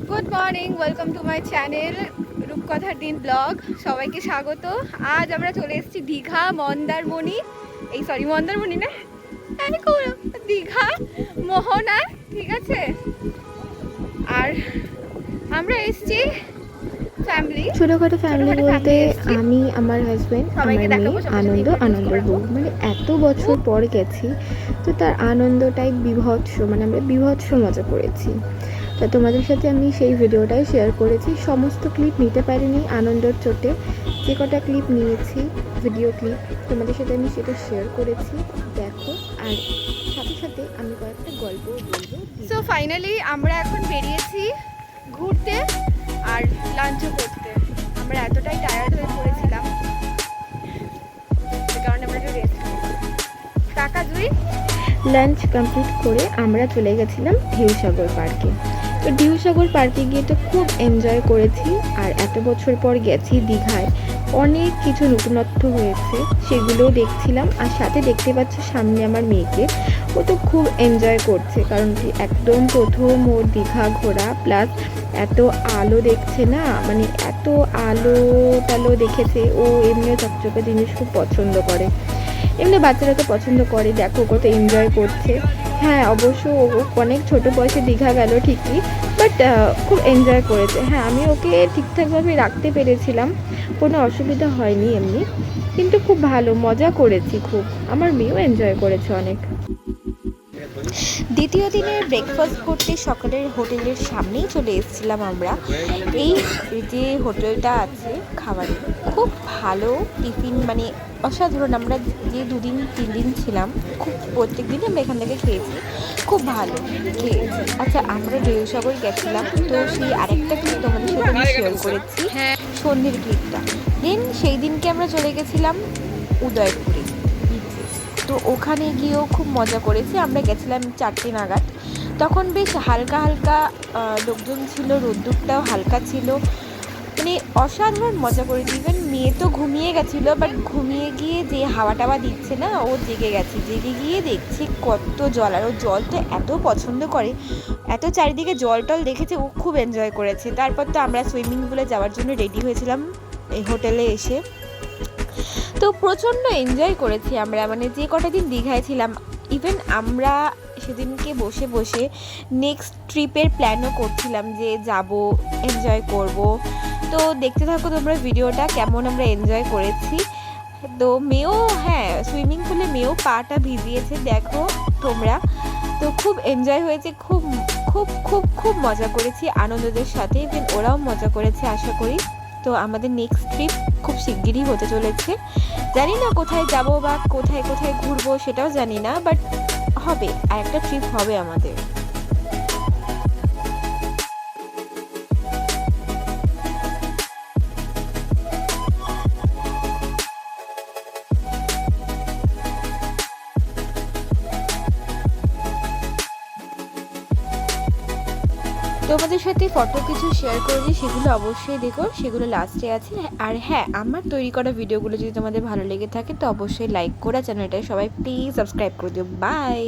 Good morning, welcome to my channel রূপকথার দিন blog. সবাইকে স্বাগত। আজ আমরা চলে এসেছি দীঘা মন্দারমণি, মন্দারমণি না, দীঘা মোহনায়, ঠিক আছে। আর আমরা এসেছি ছোটোখাটো ফ্যামিলি বলতে আমি, আমার হাজব্যান্ড, আমার মেয়ে, আনন্দের বউ, মানে এত বছর পর গেছি, তো তার আনন্দটাই বিভৎস, মানে আমরা বিভৎস মজা করেছি। তা তোমাদের সাথে আমি সেই ভিডিওটাই শেয়ার করেছি। সমস্ত ক্লিপ নিতে পারিনি আনন্দর চোটে, যে কটা ক্লিপ নিয়েছি ভিডিও ক্লিপ তোমাদের সাথে আমি সেটা শেয়ার করেছি, দেখো। আর সাথে সাথে আমি কয়েকটা গল্পও বলবো। সো ফাইনালি আমরা এখন বেরিয়েছি ঘুরতে আর লাঞ্চও করতে। আমরা এতটাই টায়ার্ড হয়ে পড়েছিলাম, সে কারণে আমরা একটু রেস্ট নিয়েছি। টাকা দুই লাঞ্চ কমপ্লিট করে আমরা চলে গেছিলাম ঢেউসাগর পার্কে। তো ঢেউসাগর পার্কে গিয়ে তো খুব এনজয় করেছি। আর এত বছর পর গেছি দীঘায়, অনেক কিছু নতুনত্ব হয়েছে, সেগুলোও দেখছিলাম। আর সাথে দেখতে পাচ্ছি সামনে আমার মেয়েকে, ও তো খুব এনজয় করছে, কারণ কি একদম প্রথম ওর দীঘা ঘোরা, প্লাস এত আলো দেখছে না, মানে এত আলো টালো দেখেছে। ও এমনিও চকচকে জিনিস খুব পছন্দ করে, এমনি বাচ্চারা তো পছন্দ করে, দেখো কত এনজয় করছে। হ্যাঁ, অবশ্য ও অনেক ছোটো বয়সে দীঘা গেল ঠিকই, বাট খুব এনজয় করেছে। হ্যাঁ, আমি ওকে ঠিকঠাকভাবে রাখতে পেরেছিলাম, কোনো অসুবিধা হয়নি এমনি, কিন্তু খুব ভালো মজা করেছি খুব। আমার মেয়েও এনজয় করেছে অনেক। দ্বিতীয় দিনের ব্রেকফাস্ট করতে সকালের হোটেলের সামনেই চলে এসেছিলাম আমরা। এই যে হোটেলটা আছে খাবারের, খুব ভালো টিফিন, মানে অসাধারণ। আমরা যে 2-3 দিন ছিলাম, খুব প্রত্যেক দিনই আমরা এখান থেকে খেয়েছি, খুব ভালো খেয়েছি। আচ্ছা, আমরা ঢেউসাগর গেছিলাম, তো সেই আরেকটা ক্লিপ তোমাদের সাথে আমি শেয়ার করেছি, সন্ধ্যের ক্লিপটা। দেন সেই দিনকে আমরা চলে গেছিলাম উদয়পুরে। তো ওখানে গিয়েও খুব মজা করেছি। আমরা গেছিলাম 4টে নাগাদ, তখন বেশ হালকা হালকা লোকজন ছিল, রোদ্দুরটাও হালকা ছিল, মানে অসাধারণ মজা করেছি। ইভেন মেয়ে তো ঘুমিয়ে গেছিলো, বাট ঘুমিয়ে গিয়ে যে হাওয়া টাওয়া দিচ্ছে না, ও জেগে গেছে। জেগে গিয়ে দেখছি কত জল, আর ও জল তো এত পছন্দ করে, এত চারিদিকে জল টল দেখেছে, ও খুব এনজয় করেছে। তারপর তো আমরা সুইমিং পুলে যাওয়ার জন্য রেডি হয়েছিলাম এই হোটেলে এসে। তো প্রচণ্ড এনজয় করেছি আমরা, মানে যে কটা দিন দীঘায় ছিলাম। ইভেন আমরা সেদিনকে বসে বসে নেক্সট ট্রিপের প্ল্যানও করছিলাম, যে যাব, এনজয় করব। তো দেখতে থাকো তোমরা ভিডিওটা, কেমন আমরা এনজয় করেছি। তো মেয়েও, হ্যাঁ, সুইমিং পুলে মেয়েও পাটা ভিজিয়েছে, দেখো তোমরা। তো খুব এনজয় হয়েছে, খুব খুব খুব খুব মজা করেছি আনন্দদের সাথে। ইভেন ওরাও মজা করেছে আশা করি। তো আমাদের নেক্সট ট্রিপ খুব শিগগিরই হতে চলেছে। জানি না কোথায় যাব বা কোথায় কোথায় ঘুরবো সেটাও জানি না, বাট হবে, আর একটা ট্রিপ হবে আমাদের। তোমাদের সাথে ফটো কিছু শেয়ার করেছি, সেগুলো অবশ্যই দেখো, সেগুলো লাস্টে আছে। আর হ্যাঁ, আমার তৈরি করা ভিডিওগুলো যদি তোমাদের ভালো লেগে থাকে, তো অবশ্যই লাইক করে চ্যানেলটায় সবাই প্লিজ সাবস্ক্রাইব করে দিও। বাই।